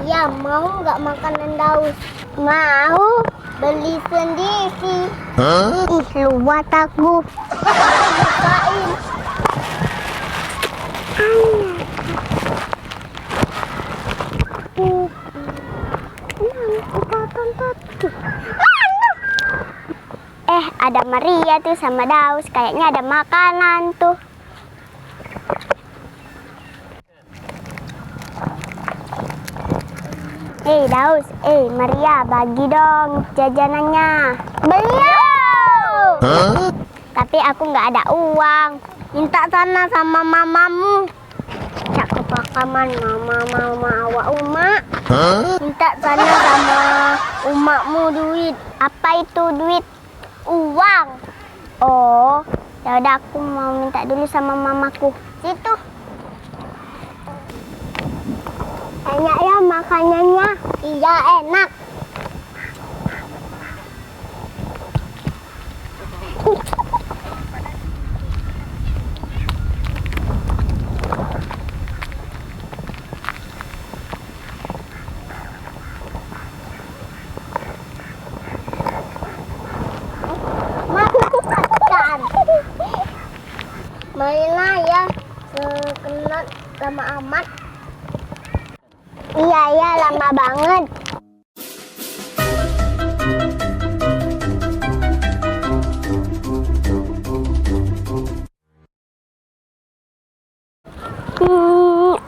Ya, mau nggak makanan Daus? Mau. Beli sendiri. Ih, luat aku. Bukain. Ada Maria tuh sama Daus. Kayaknya ada makanan tuh. Daus, Maria, bagi dong jajanannya. Belum. Tapi aku nggak ada uang. Minta sana sama mamamu. Cak kepakaman mama awak Uma. Minta sana sama umakmu duit. Apa itu duit? Uang. Oh, ya udah aku mau minta dulu sama mamaku. Situ. Enak ya makanannya. Iya, enak. Makan. Mainlah ya. Sekenat lama amat. Iya, lama banget.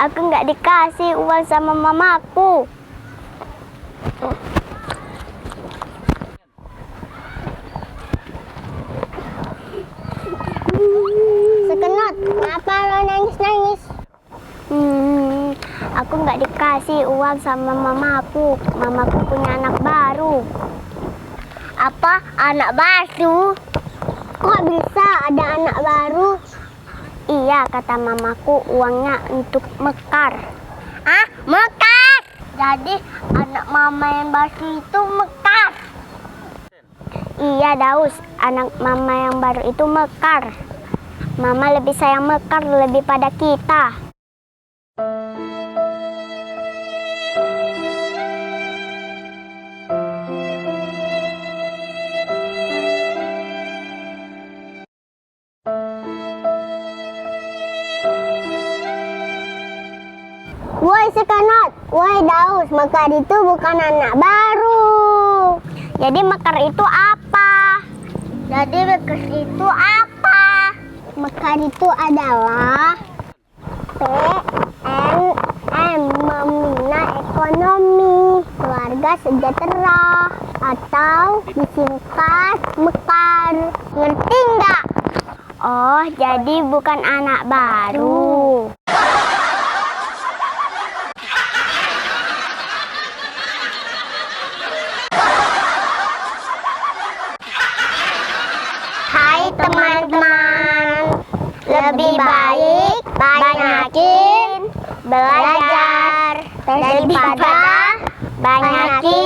Aku nggak dikasih uang sama mamaku. Sekenot, kenapa lo nangis-nangis? Aku nggak dikasih uang sama mamaku. Mamaku punya anak baru. Apa? Anak baru? Kok bisa ada anak baru? Iya, kata mamaku uangnya untuk mekar. Ah, mekar? Jadi anak mama yang baru itu mekar? Iya, Daus. Anak mama yang baru itu mekar. Mama lebih sayang mekar lebih pada kita. Woi Sekenot, woi Daus, mekar itu bukan anak baru. Jadi mekar itu apa? Mekar itu adalah PNM, membina ekonomi keluarga sejahtera, atau disingkat mekar. Ngerti nggak? Oh, jadi bukan anak baru. Hai teman-teman, lebih baik banyakin belajar daripada banyakin